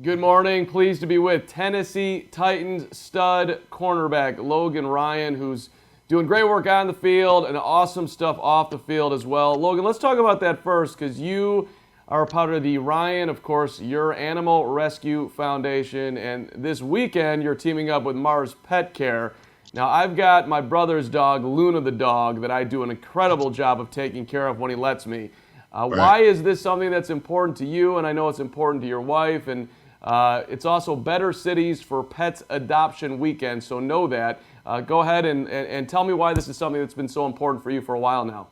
Good morning. Pleased to be with Tennessee Titans stud cornerback Logan Ryan, who's doing great work on the field and awesome stuff off the field as well. Logan, let's talk about that first, because you are a part of the Ryan, of course, your Animal Rescue Foundation, and this weekend you're teaming up with Mars Pet Care. Now, I've got my brother's dog, Luna the dog, that I do an incredible job of taking care of when he lets me. Why is this something that's important to you? And I know it's important to your wife. And it's also Better Cities for Pets Adoption Weekend, so know that. Go ahead and tell me why this is something that's been so important for you for a while now.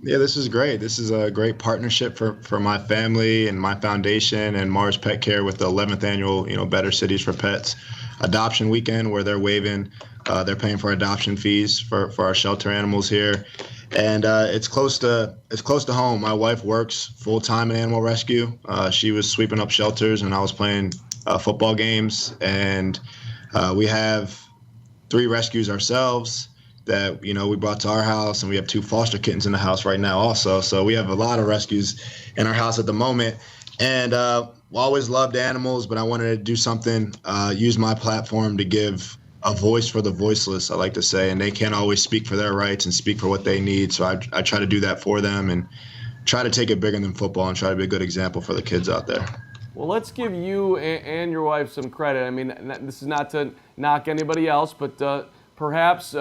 Yeah, this is great. This is a great partnership for my family and my foundation and Mars Pet Care with the 11th annual, Better Cities for Pets Adoption Weekend, where they're paying for adoption fees for our shelter animals here. And it's close to home. My wife works full time in animal rescue. She was sweeping up shelters, and I was playing football games. And we have 3 rescues ourselves that we brought to our house, and we have 2 foster kittens in the house right now also. So we have a lot of rescues in our house at the moment. And always loved animals, but I wanted to do something, use my platform to give a voice for the voiceless, I like to say, and they can't always speak for their rights and speak for what they need. So I try to do that for them and try to take it bigger than football and try to be a good example for the kids out there. Well, let's give you and your wife some credit. I mean, this is not to knock anybody else, but perhaps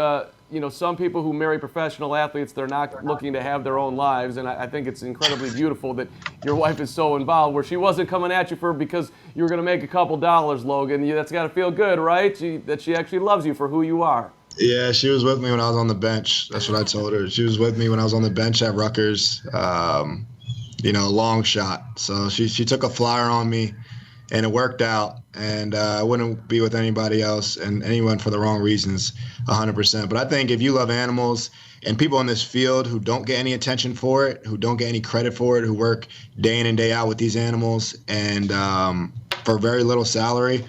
some people who marry professional athletes, they're not looking to have their own lives, and I think it's incredibly beautiful that your wife is so involved, where she wasn't coming at you because you were going to make a couple dollars, Logan. That's got to feel good, right? That she actually loves you for who you are. Yeah, she was with me when I was on the bench. That's what I told her. She was with me when I was on the bench at Rutgers. Long shot. So she took a flyer on me, and it worked out. And I wouldn't be with anybody else and anyone for the wrong reasons, 100%. But I think if you love animals and people in this field who don't get any attention for it, who don't get any credit for it, who work day in and day out with these animals and for very little salary,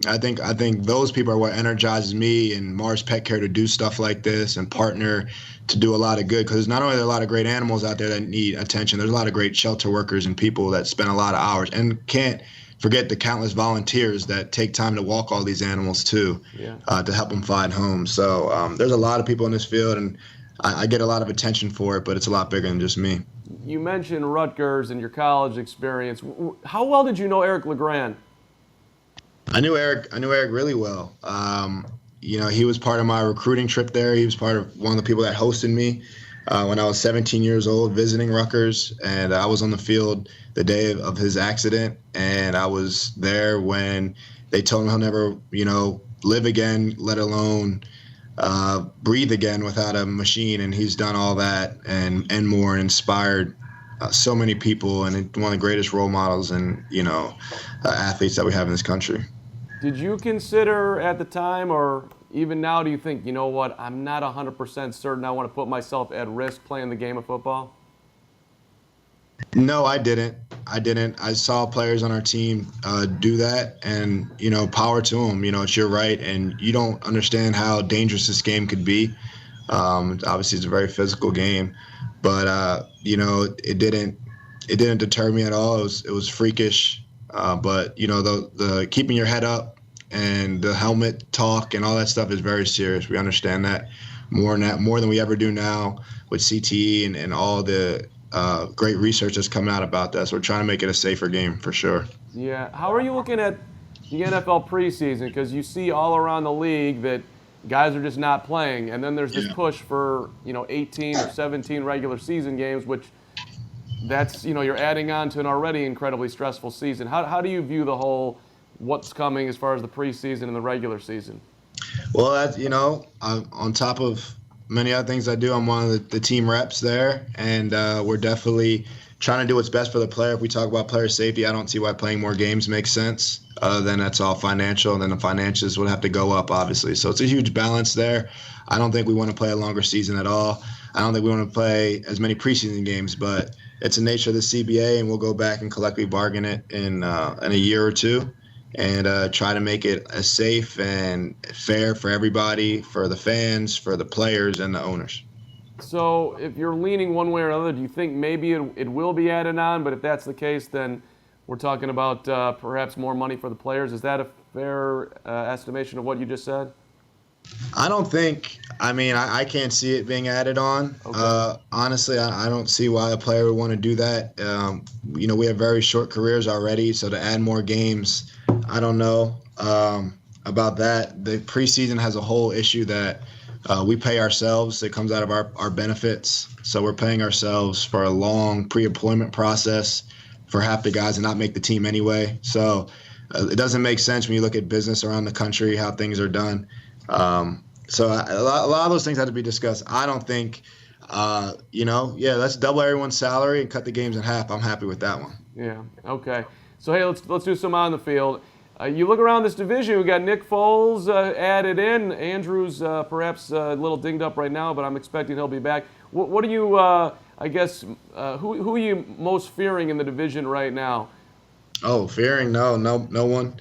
I think those people are what energizes me and Mars Pet Care to do stuff like this and partner to do a lot of good. Because not only are there a lot of great animals out there that need attention, there's a lot of great shelter workers and people that spend a lot of hours and can't forget the countless volunteers that take time to walk all these animals too, to help them find homes. So there's a lot of people in this field, and I get a lot of attention for it, but it's a lot bigger than just me. You mentioned Rutgers and your college experience. How well did you know Eric LeGrand? I knew Eric really well. He was part of my recruiting trip there. He was part of one of the people that hosted me when I was 17 years old visiting Rutgers, and I was on the field the day of his accident, and I was there when they told him he'll never, live again, let alone breathe again without a machine, and he's done all that and more, and inspired so many people, and one of the greatest role models and athletes that we have in this country. Did you consider at the time, or even now, do you think, you know what, I'm not 100% certain I want to put myself at risk playing the game of football? No, I didn't. I saw players on our team do that, and, power to them. It's your right, and you don't understand how dangerous this game could be. Obviously, it's a very physical game, but, it didn't deter me at all. It was freakish, but, the keeping your head up and the helmet talk and all that stuff is very serious. We understand that more than we ever do now with CTE and all the great research that's coming out about that. So we're trying to make it a safer game for sure. Yeah. How are you looking at the NFL preseason? Because you see all around the league that guys are just not playing, and then there's this push for 18 or 17 regular season games, which that's you're adding on to an already incredibly stressful season. How do you view the whole what's coming as far as the preseason and the regular season? Well, on top of many other things I do, I'm one of the team reps there, and we're definitely trying to do what's best for the player. If we talk about player safety, I don't see why playing more games makes sense. Other than that's all financial, and then the financials would have to go up, obviously. So it's a huge balance there. I don't think we want to play a longer season at all. I don't think we want to play as many preseason games, but it's the nature of the CBA, and we'll go back and collectively bargain it in a year or two and try to make it as safe and fair for everybody, for the fans, for the players, and the owners. So if you're leaning one way or another, do you think maybe it will be added on? But if that's the case, then we're talking about perhaps more money for the players. Is that a fair estimation of what you just said? I don't think. I mean, I can't see it being added on. Okay. Honestly, I don't see why a player would want to do that. We have very short careers already, so to add more games, I don't know about that. The preseason has a whole issue that we pay ourselves. It comes out of our benefits, so we're paying ourselves for a long pre-employment process for half the guys and not make the team anyway. So it doesn't make sense when you look at business around the country, how things are done. So a lot of those things have to be discussed. I don't think, let's double everyone's salary and cut the games in half. I'm happy with that one. Yeah. Okay. So hey, let's do some on the field. You look around this division. We got Nick Foles added in. Andrews perhaps a little dinged up right now, but I'm expecting he'll be back. What are you? Who are you most fearing in the division right now? Oh, fearing? No one.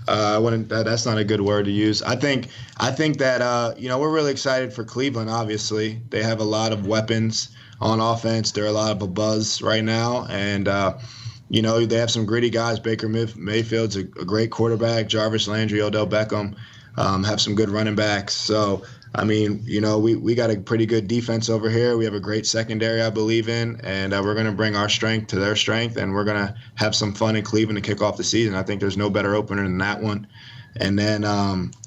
I wouldn't. That's not a good word to use. I think that we're really excited for Cleveland. Obviously, they have a lot of weapons on offense. They're a lot of a buzz right now, and they have some gritty guys. Baker Mayfield's a great quarterback. Jarvis Landry, Odell Beckham have some good running backs. So I mean, we got a pretty good defense over here. We have a great secondary, I believe in, and we're going to bring our strength to their strength, and we're going to have some fun in Cleveland to kick off the season. I think there's no better opener than that one. And then,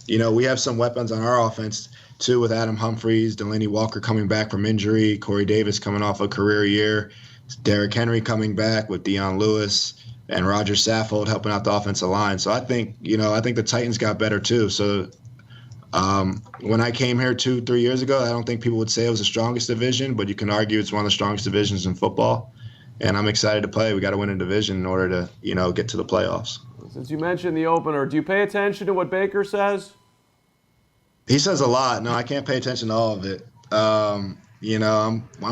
we have some weapons on our offense, too, with Adam Humphries, Delaney Walker coming back from injury, Corey Davis coming off a career year, Derrick Henry coming back with Deion Lewis, and Roger Saffold helping out the offensive line. So I think the Titans got better, too. So when I came here 2-3 years ago, I don't think people would say it was the strongest division, but you can argue it's one of the strongest divisions in football. And I'm excited to play. We got to win a division in order to, get to the playoffs. Since you mentioned the opener, do you pay attention to what Baker says? He says a lot. No, I can't pay attention to all of it. I'm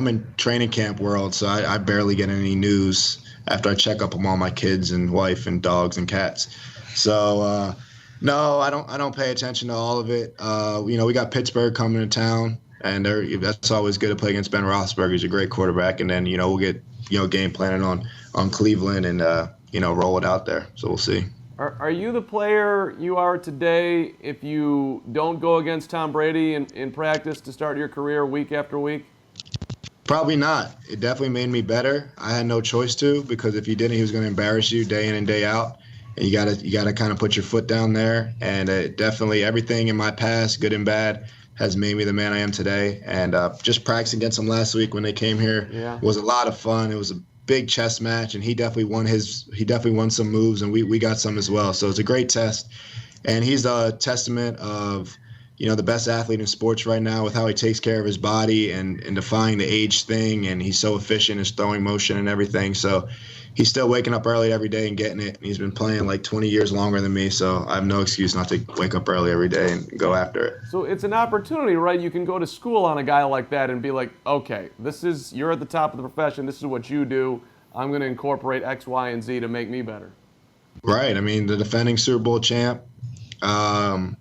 in training camp world, so I barely get any news after I check up on all my kids and wife and dogs and cats. So, no, I don't pay attention to all of it. We got Pittsburgh coming to town, and that's always good to play against Ben Roethlisberger. He's a great quarterback, and then we'll get game planning on Cleveland and roll it out there. So we'll see. Are you the player you are today if you don't go against Tom Brady in practice to start your career week after week? Probably not. It definitely made me better. I had no choice to, because if you didn't, he was going to embarrass you day in and day out. And you gotta kind of put your foot down there. And definitely everything in my past, good and bad, has made me the man I am today. And just practicing against him last week when they came here was a lot of fun. It was a big chess match, and he definitely won some moves, and we got some as well. So it's a great test. And he's a testament of the best athlete in sports right now, with how he takes care of his body and defying the age thing. And he's so efficient in his throwing motion and everything. So he's still waking up early every day and getting it. And he's been playing like 20 years longer than me, so I have no excuse not to wake up early every day and go after it. So it's an opportunity, right? You can go to school on a guy like that and be like, okay, you're at the top of the profession. This is what you do. I'm going to incorporate X, Y, and Z to make me better. Right. I mean, the defending Super Bowl champ, arguably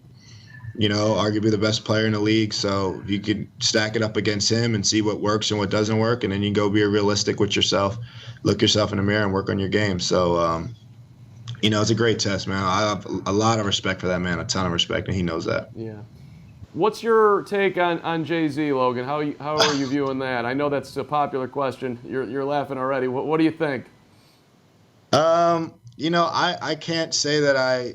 the best player in the league. So you could stack it up against him and see what works and what doesn't work, and then you can go be realistic with yourself, look yourself in the mirror and work on your game. So, it's a great test, man. I have a lot of respect for that man, a ton of respect, and he knows that. Yeah. What's your take on Jay-Z, Logan? How are you viewing that? I know that's a popular question. You're laughing already. What do you think? I can't say that I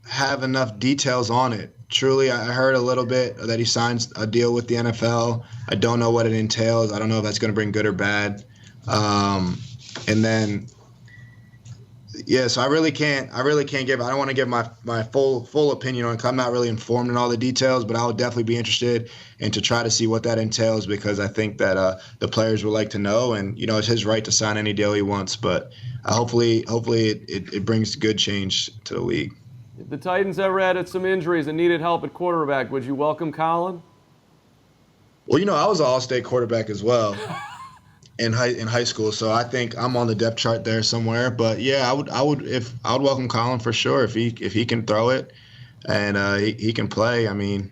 have enough details on it. Truly, I heard a little bit that he signs a deal with the NFL. I don't know what it entails. I don't know if that's going to bring good or bad. And then, so I really can't give. I don't want to give my full opinion on it, 'cause I'm not really informed in all the details. But I would definitely be interested and to try to see what that entails, because I think that the players would like to know. And it's his right to sign any deal he wants. But hopefully it brings good change to the league. If the Titans ever added some injuries and needed help at quarterback, would you welcome Colin? Well, I was an all-state quarterback as well in high school, so I think I'm on the depth chart there somewhere. But yeah, I would welcome Colin for sure if he can throw it and he can play. I mean,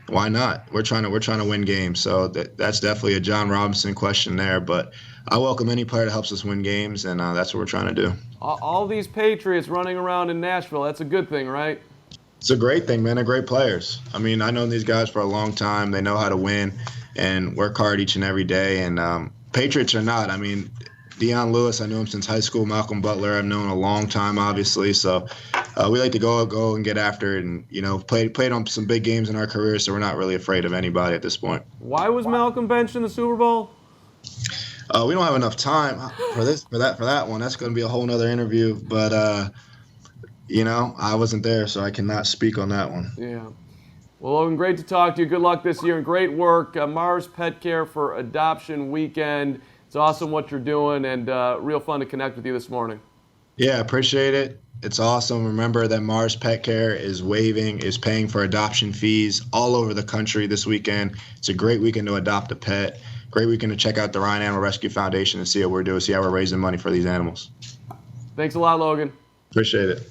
why not? We're trying to win games. So that's definitely a John Robinson question there. But I welcome any player that helps us win games, and that's what we're trying to do. All these Patriots running around in Nashville, that's a good thing, right? It's a great thing, man. They're great players. I mean, I've known these guys for a long time. They know how to win and work hard each and every day. And Patriots are not. I mean, Deion Lewis, I knew him since high school. Malcolm Butler, I've known a long time, obviously. So we like to go and get after it, and played on some big games in our career. So we're not really afraid of anybody at this point. Why was Malcolm benched in the Super Bowl? We don't have enough time for that one. That's going to be a whole nother interview. But I wasn't there, so I cannot speak on that one. Yeah. Well, Logan, great to talk to you. Good luck this year and great work. Mars Pet Care for Adoption Weekend. It's awesome what you're doing, and real fun to connect with you this morning. Yeah, appreciate it. It's awesome. Remember that Mars Pet Care is paying for adoption fees all over the country this weekend. It's a great weekend to adopt a pet. Great weekend to check out the Ryan Animal Rescue Foundation and see what we're doing, see how we're raising money for these animals. Thanks a lot, Logan. Appreciate it.